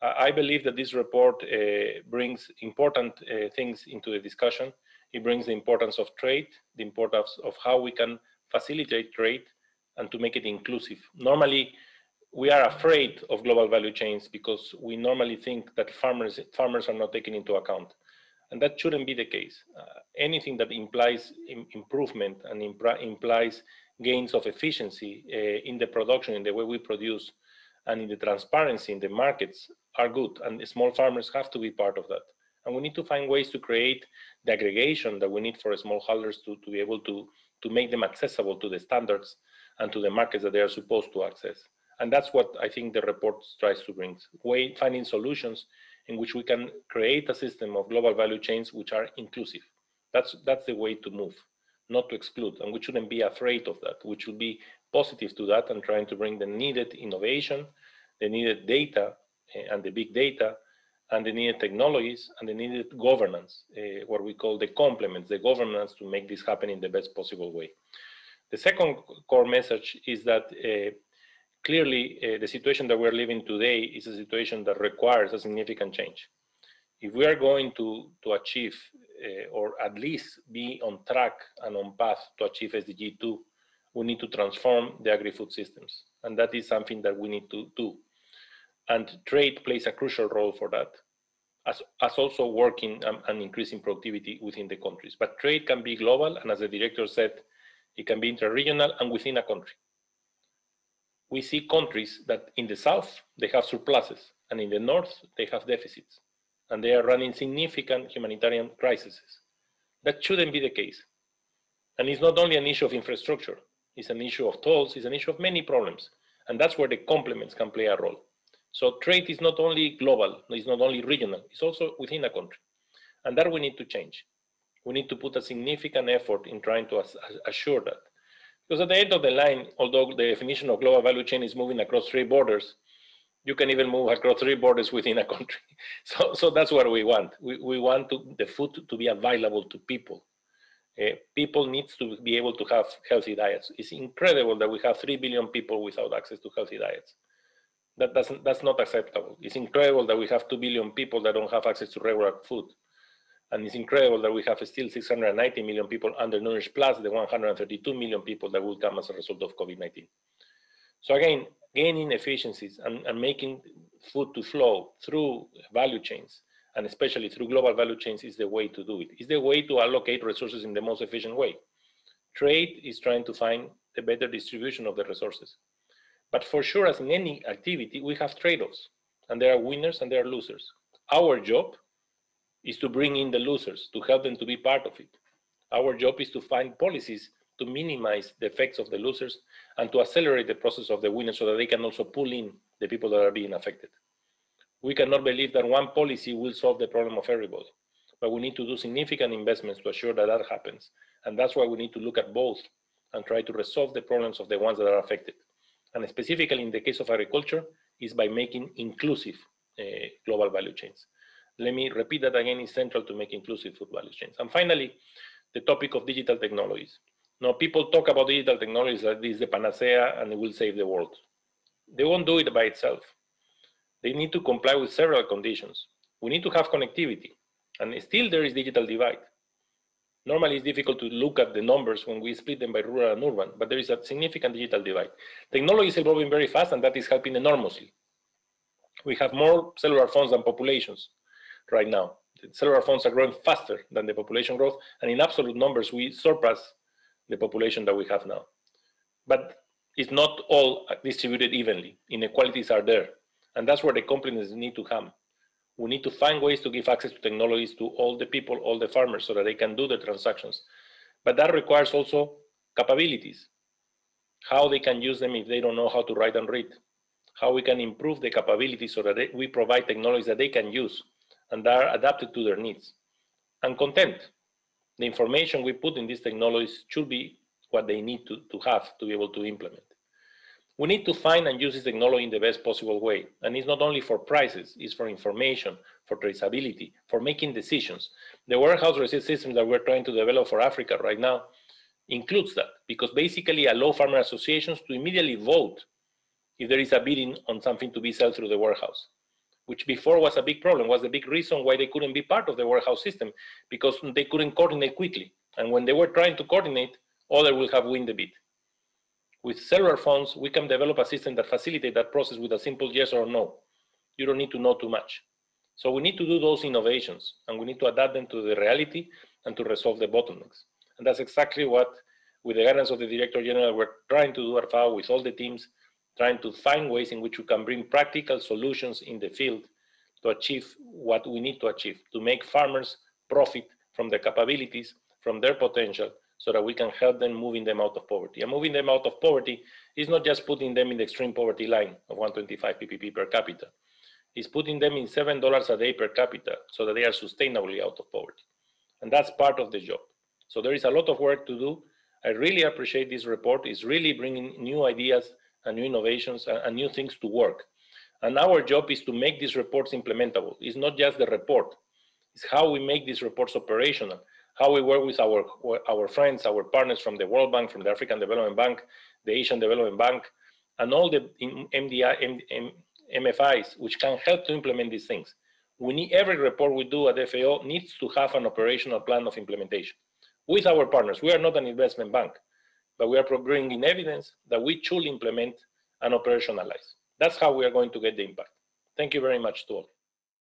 I believe that this report brings important things into the discussion. It brings the importance of trade, the importance of how we can facilitate trade and to make it inclusive. Normally, we are afraid of global value chains because we normally think that farmers are not taken into account. And that shouldn't be the case. Anything that implies improvement and implies gains of efficiency in the production, in the way we produce, and in the transparency in the markets are good. And the small farmers have to be part of that. And we need to find ways to create the aggregation that we need for smallholders to be able to make them accessible to the standards and to the markets that they are supposed to access. And that's what I think the report tries to bring, finding solutions in which we can create a system of global value chains which are inclusive. That's the way to move, not to exclude. And we shouldn't be afraid of that. We should be positive to that and trying to bring the needed innovation, the needed data and the big data, and the needed technologies and the needed governance, what we call the complements, the governance to make this happen in the best possible way. The second core message is that clearly, the situation that we're living today is a situation that requires a significant change. If we are going to achieve, or at least be on track and on path to achieve SDG 2, we need to transform the agri-food systems. And that is something that we need to do. And trade plays a crucial role for that, as also working and increasing productivity within the countries. But trade can be global, and as the director said, it can be inter-regional and within a country. We see countries that in the south, they have surpluses, and in the north, they have deficits, and they are running significant humanitarian crises. That shouldn't be the case. And it's not only an issue of infrastructure, it's an issue of tolls, it's an issue of many problems, and that's where the complements can play a role. So trade is not only global, it's not only regional, it's also within a country. And that we need to change. We need to put a significant effort in trying to assure that. Because at the end of the line, although the definition of global value chain is moving across 3 borders, you can even move across 3 borders within a country. So that's what we want. We want the food to be available to people. People need to be able to have healthy diets. It's incredible that we have 3 billion people without access to healthy diets. That's not acceptable. It's incredible that we have 2 billion people that don't have access to regular food. And it's incredible that we have still 690 million people undernourished, plus the 132 million people that will come as a result of COVID-19. So again, gaining efficiencies and making food to flow through value chains, and especially through global value chains, is the way to do it. It's the way to allocate resources in the most efficient way. Trade is trying to find the better distribution of the resources. But for sure, as in any activity, we have trade-offs, and there are winners and there are losers. Our job is to bring in the losers, to help them to be part of it. Our job is to find policies to minimize the effects of the losers and to accelerate the process of the winners so that they can also pull in the people that are being affected. We cannot believe that one policy will solve the problem of everybody, but we need to do significant investments to assure that that happens. And that's why we need to look at both and try to resolve the problems of the ones that are affected. And specifically in the case of agriculture, is by making inclusive global value chains. Let me repeat that again, is central to make inclusive food value chains. And finally, the topic of digital technologies. Now, people talk about digital technologies that this is the panacea and it will save the world. They won't do it by itself. They need to comply with several conditions. We need to have connectivity, and still there is digital divide. Normally, it's difficult to look at the numbers when we split them by rural and urban, but there is a significant digital divide. Technology is evolving very fast, and that is helping enormously. We have more cellular phones than populations right now. The cellular phones are growing faster than the population growth, and in absolute numbers, we surpass the population that we have now. But it's not all distributed evenly. Inequalities are there, and that's where the complements need to come. We need to find ways to give access to technologies to all the people, all the farmers, so that they can do the transactions. But that requires also capabilities, how they can use them if they don't know how to write and read, how we can improve the capabilities so that we provide technologies that they can use and that are adapted to their needs. And content. The information we put in these technologies should be what they need to have to be able to implement. We need to find and use this technology in the best possible way. And it's not only for prices, it's for information, for traceability, for making decisions. The warehouse receipt system that we're trying to develop for Africa right now includes that, because basically allow farmer associations to immediately vote if there is a bidding on something to be sold through the warehouse. which before was a big problem, was the big reason why they couldn't be part of the warehouse system, because they couldn't coordinate quickly. And when they were trying to coordinate, others will have win the bid. With cellular phones, we can develop a system that facilitates that process with a simple yes or no. You don't need to know too much. So we need to do those innovations, and we need to adapt them to the reality and to resolve the bottlenecks. And that's exactly what, with the guidance of the Director General, we're trying to do at FAO with all the teams, trying to find ways in which we can bring practical solutions in the field to achieve what we need to achieve, to make farmers profit from their capabilities, from their potential, so that we can help them moving them out of poverty. And moving them out of poverty is not just putting them in the extreme poverty line of 125 PPP per capita. It's putting them in $7 a day per capita so that they are sustainably out of poverty. And that's part of the job. So there is a lot of work to do. I really appreciate this report. It's really bringing new ideas and new innovations and new things to work. And our job is to make these reports implementable. It's not just the report. It's how we make these reports operational, how we work with our friends, our partners from the World Bank, from the African Development Bank, the Asian Development Bank, and all the MFIs, which can help to implement these things. We need, every report we do at FAO needs to have an operational plan of implementation with our partners. We are not an investment bank, but we are bringing evidence that we should implement and operationalize. That's how we are going to get the impact. Thank you very much to all.